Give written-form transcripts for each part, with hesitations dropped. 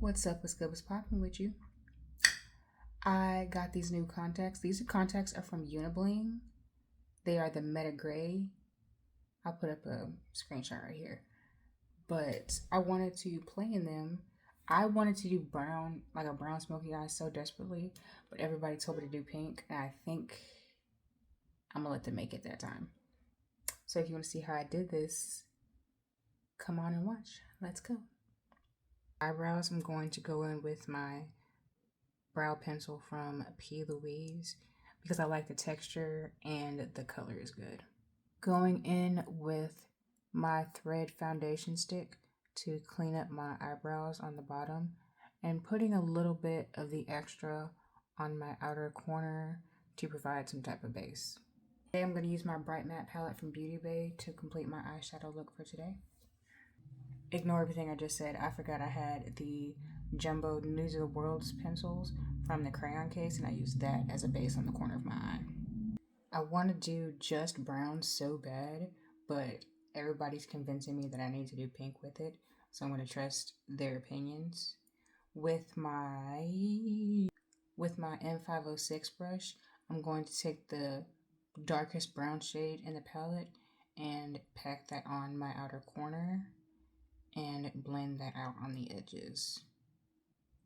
What's up? What's good? What's popping with you? I got these new contacts. These contacts are from Unibling. They are the Meta Gray. I'll put up a screenshot right here. But I wanted to play in them. I wanted to do brown, like a brown smoky eye so desperately, but everybody told me to do pink, and I think I'm gonna let them make it that time. So if you want to see how I did this, come on and watch. Let's go. Eyebrows, I'm going to go in with my brow pencil from P. Louise because I like the texture and the color is good. Going in with my thread foundation stick to clean up my eyebrows on the bottom and putting a little bit of the extra on my outer corner to provide some type of base. Today I'm going to use my Bright Matte palette from Beauty Bay to complete my eyeshadow look for today. Ignore everything I just said. I forgot I had the Jumbo News of the World's pencils from the crayon case, and I used that as a base on the corner of my eye. I want to do just brown so bad, but everybody's convincing me that I need to do pink with it, so I'm going to trust their opinions. With my M506 brush, I'm going to take the darkest brown shade in the palette and pack that on my outer corner and blend that out on the edges.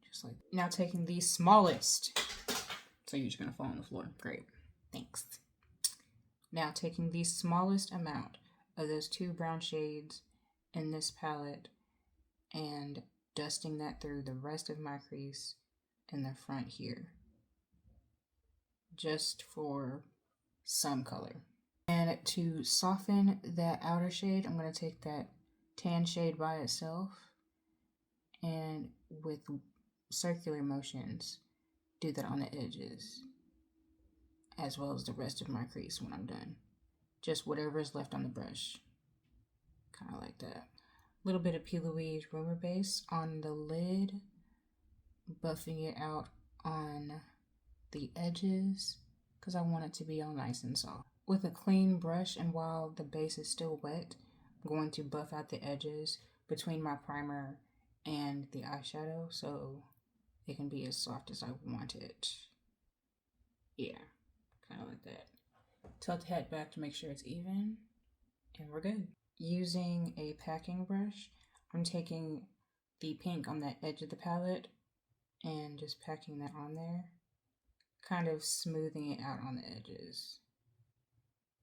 Just like now, taking the smallest, so you're just gonna fall on the floor. Great, thanks. Now taking the smallest amount of those two brown shades in this palette and dusting that through the rest of my crease in the front here, just for some color. And to soften that outer shade, I'm gonna take that tan shade by itself and with circular motions do that on the edges as well as the rest of my crease when I'm done. Just whatever is left on the brush, kind of like that. A little bit of P. Louise Rumor Base on the lid, buffing it out on the edges because I want it to be all nice and soft. With a clean brush, and while the base is still wet, I'm going to buff out the edges between my primer and the eyeshadow so it can be as soft as I want it. Yeah, kind of like that. Tilt the head back to make sure it's even, and we're good. Using a packing brush, I'm taking the pink on the edge of the palette and just packing that on there, kind of smoothing it out on the edges,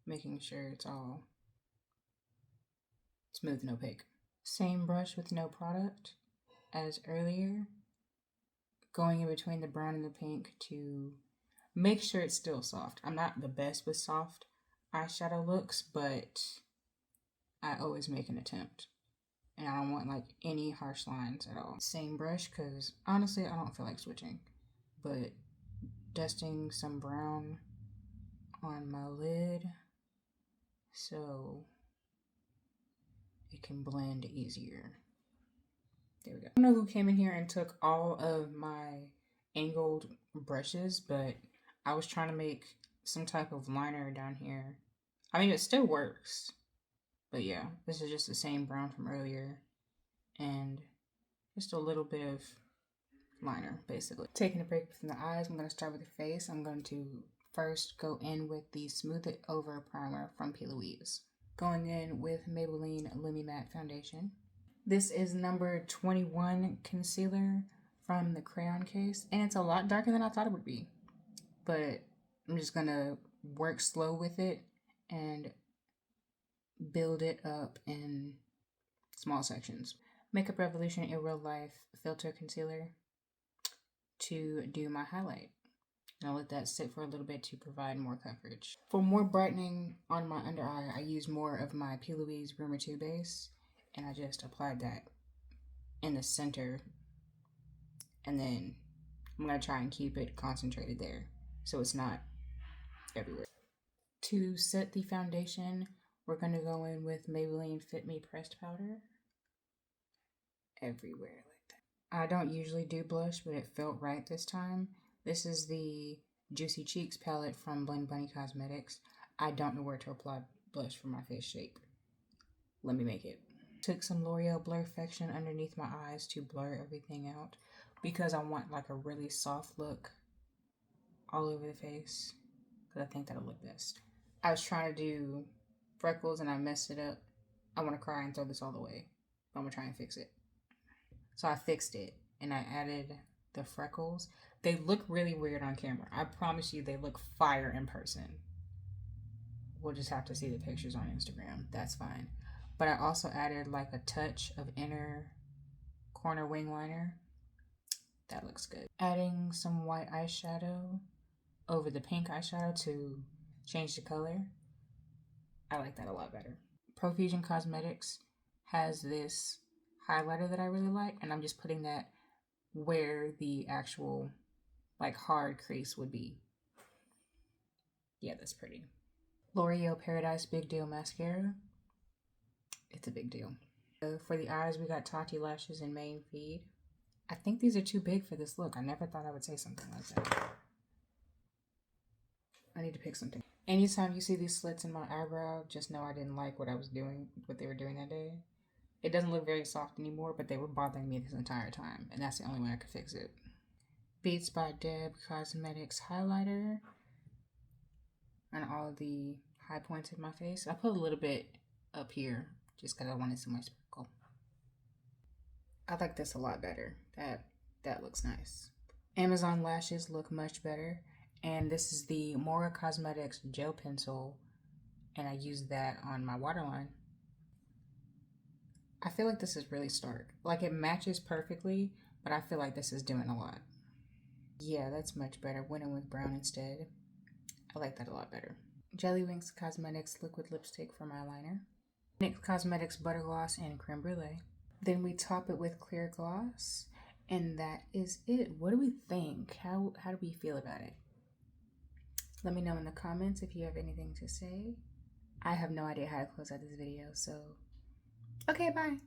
making sure it's all smooth and opaque. Same brush with no product as earlier, going in between the brown and the pink to make sure it's still soft. I'm not the best with soft eyeshadow looks, but I always make an attempt. And I don't want like any harsh lines at all. Same brush, because honestly I don't feel like switching. But dusting some brown on my lid so it can blend easier. There we go. I don't know who came in here and took all of my angled brushes, but I was trying to make some type of liner down here. I mean, it still works, but yeah, this is just the same brown from earlier and just a little bit of liner, basically. Taking a break from the eyes, I'm going to start with the face. I'm going to first go in with the Smooth It Over primer from P. Louise. Going in with Maybelline Lumi Matte Foundation. This is number 21 concealer from the crayon case, and it's a lot darker than I thought it would be. But I'm just gonna work slow with it and build it up in small sections. Makeup Revolution in Real Life Filter Concealer to do my highlight. And I'll let that sit for a little bit to provide more coverage. For more brightening on my under eye, I use more of my P. Louise Rumor 2 base, and I just applied that in the center, and then I'm going to try and keep it concentrated there so it's not everywhere. To set the foundation, we're going to go in with Maybelline Fit Me Pressed Powder everywhere like that. I don't usually do blush, but it felt right this time. This is the Juicy Cheeks palette from Blend Bunny Cosmetics. I don't know where to apply blush for my face shape. Let me make it. Took some L'Oreal Blurfection underneath my eyes to blur everything out because I want like a really soft look all over the face because I think that'll look best. I was trying to do freckles and I messed it up. I want to cry and throw this all away. But I'm going to try and fix it. So I fixed it and I added the freckles. They look really weird on camera. I promise you they look fire in person. We'll just have to see the pictures on Instagram. That's fine. But I also added like a touch of inner corner wing liner. That looks good. Adding some white eyeshadow over the pink eyeshadow to change the color. I like that a lot better. Profusion Cosmetics has this highlighter that I really like, and I'm just putting that where the actual like hard crease would be. Yeah, that's pretty. L'Oreal Paradise Big Deal Mascara. It's a big deal. For the eyes, we got Tati Lashes in Main Feed. I think these are too big for this look. I never thought I would say something like that. I need to pick something. Anytime you see these slits in my eyebrow, just know I didn't like what they were doing that day. It doesn't look very soft anymore, but they were bothering me this entire time, and that's the only way I could fix it. Beats by Deb Cosmetics highlighter on all of the high points of my face. I put a little bit up here just because I wanted some more sparkle. I like this a lot better. That looks nice. Amazon lashes look much better. And this is the Mora Cosmetics gel pencil, and I use that on my waterline. I feel like this is really stark. Like it matches perfectly, but I feel like this is doing a lot. Yeah, that's much better. Went in with brown instead. I like that a lot better. Jelly Wings Cosmetics liquid lipstick for my eyeliner. NYX Cosmetics butter gloss and creme brulee. Then we top it with clear gloss, and that is it. What do we think? How do we feel about it? Let me know in the comments if you have anything to say. I have no idea how to close out this video, so okay, bye.